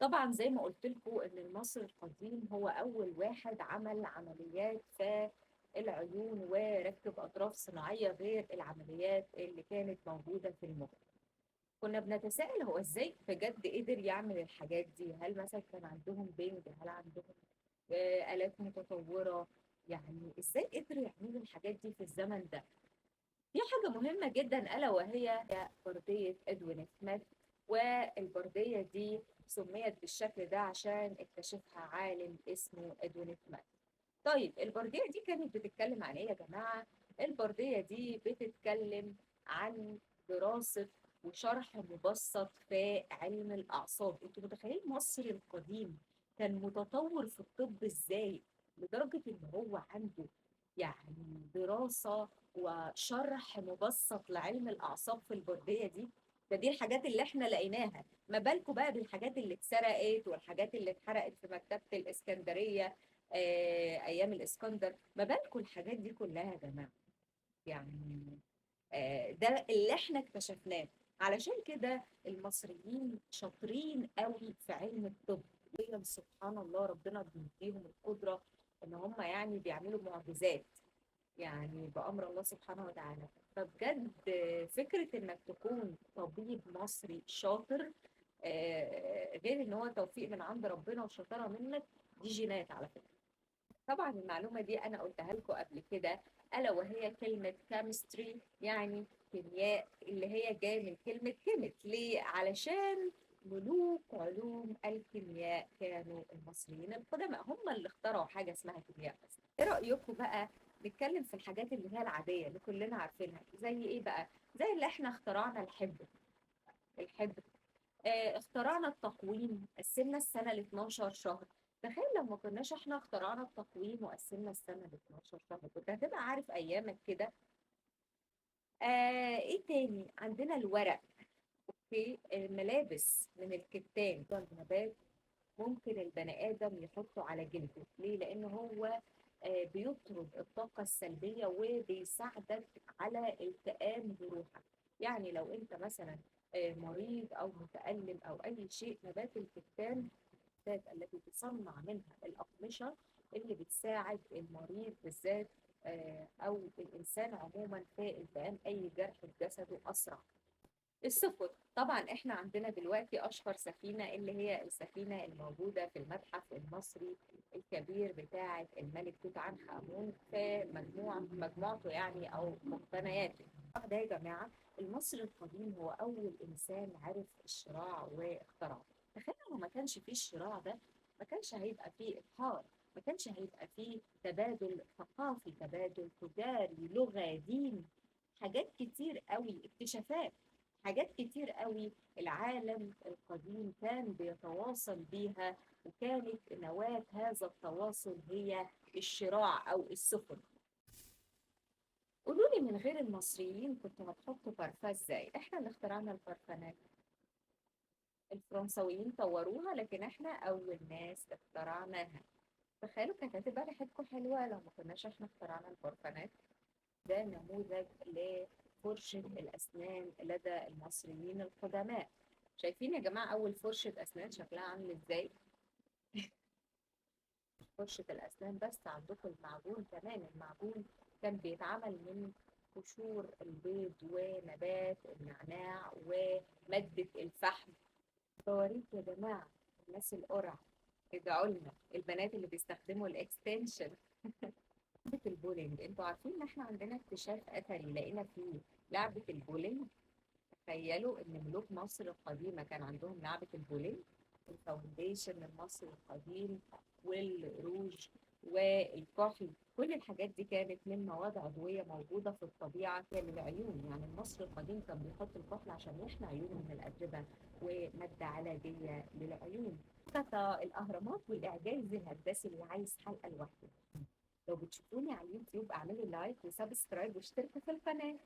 طبعا زي ما قلت لكم ان المصري القديم هو اول واحد عمل عمليات في العيون وركب اطراف صناعيه غير العمليات اللي كانت موجوده في المخ. كنا بنتساءل هو ازاي بجد قدر يعمل الحاجات دي؟ هل مثلا كان عندهم بنج؟ هل عندهم آلات متطورة؟ يعني ازاي قدروا يعملوا الحاجات دي في الزمن ده؟ في حاجة مهمة جدا ألا وهي بردية إدوين سميث. والبردية دي سميت بالشكل ده عشان اكتشفها عالم اسمه إدوين سميث. طيب البردية دي كانت بتتكلم عن ايه يا جماعة؟ البردية دي بتتكلم عن دراسة وشرح مبسط في علم الأعصاب. انتوا متخيلين مصر القديم كان متطور في الطب ازاي؟ لدرجة ان هو عنده يعني دراسة وشرح مبسط لعلم الأعصاب في البردية دي. دي الحاجات اللي احنا لقيناها، ما بالكم بقى بالحاجات اللي اتسرقت والحاجات اللي اتحرقت في مكتبة الإسكندرية ايام الاسكندر. ما بالكم الحاجات دي كلها يا جماعه؟ يعني ده اللي احنا اكتشفناه. علشان كده المصريين شاطرين قوي في علم الطب. سبحان الله ربنا بيديهم القدره ان هم يعني بيعملوا معجزات يعني بأمر الله سبحانه وتعالى. فبجد فكرة انك تكون طبيب مصري شاطر غير ان هو توفيق من عند ربنا وشطارة منك، دي جينات على فكرة. طبعا المعلومة دي أنا قلتها لكم قبل كده، ألا وهي كلمة chemistry، يعني كيمياء، اللي هي جاية من كلمة كيمت. ليه؟ علشان ملوك علوم الكيمياء كانوا المصريين القدماء، هم اللي اخترعوا حاجة اسمها كيمياء. بس إيه رأيكم بقى نتكلم في الحاجات اللي هي العادية اللي كلنا عارفينها؟ زي إيه بقى؟ زي اللي إحنا اخترعنا الحبر. اخترعنا التقويم، قسمنا السنة ل 12 شهر. تخيل لو ما كناش احنا اخترعنا التقويم وقسمنا السنة ل 12 شهر، كنت هتبقى عارف ايامك كده. ايه تاني؟ عندنا الورق. اوكي، الملابس من الكتان ده النبات ممكن البني ادم يحطه على جلده. ليه؟ لان هو بيطرد الطاقة السلبية وبيساعدك على التئام بروحك. يعني لو انت مثلا مريض او متألم او اي شيء، نبات الكتان التي تصنع منها الأقمشة اللي بتساعد المريض بالذات أو الإنسان عموما في التئام أي جرح في جسده أسرع. السفن طبعا احنا عندنا دلوقتي اشهر سفينه اللي هي السفينه الموجوده في المتحف المصري الكبير بتاعه الملك توت عنخ امون في مجموعته يعني او مقتنياته. ده يا جماعه المصري القديم هو اول انسان عرف الشراع واخترعه. تخيل لو ما كانش فيه الشراع ده، ما كانش هيبقى فيه ابحار، ما كانش هيبقى فيه تبادل ثقافي، تبادل تجاري، لغه، دين، حاجات كتير قوي، اكتشافات، حاجات كتير قوي العالم القديم كان بيتواصل بيها. وكانت نواة هذا التواصل هي الشراع أو السفن. قولوا لي من غير المصريين كنتوا هتحطوا بارفان ازاي؟ احنا اللي اخترعنا البرفانات. الفرنساويين طوروها لكن احنا أول ناس اخترعناها. تخيلوا كانت هتبقى ريحتكم حلوة لو ما كناش احنا اخترعنا البرفانات. ده نموذج لفرشة الأسنان لدى المصريين القدماء. شايفين يا جماعة أول فرشة أسنان شكلها عامل إزاي؟ فرشة الأسنان بس، عندكم المعجون كمان. المعجون كان بيتعمل من قشور البيض ونبات النعناع ومادة الفحم. بوريك يا جماعة الناس القرع، ادعوا لنا البنات اللي بيستخدموا الاكستنشن. لعبة البولينج، انتوا عارفين ان احنا عندنا اكتشاف اثري لقينا فيه لعبة البولينج؟ تخيلوا ان ملوك مصر القديمة كان عندهم لعبة البولينج. الفاونديشن المصري القديم والروج والكحل، كل الحاجات دي كانت من مواد عضوية موجودة في الطبيعة للعيون. يعني المصري القديم كان بيحط الكحل عشان يحمي عيونه من الأتربة، ومادة علاجية للعيون. الأهرامات والإعجاز الهندسي اللي عايز حلقة لوحده. لو بتشوفوني على اليوتيوب اعملوا لايك وسبسكرايب واشتركوا في القناة.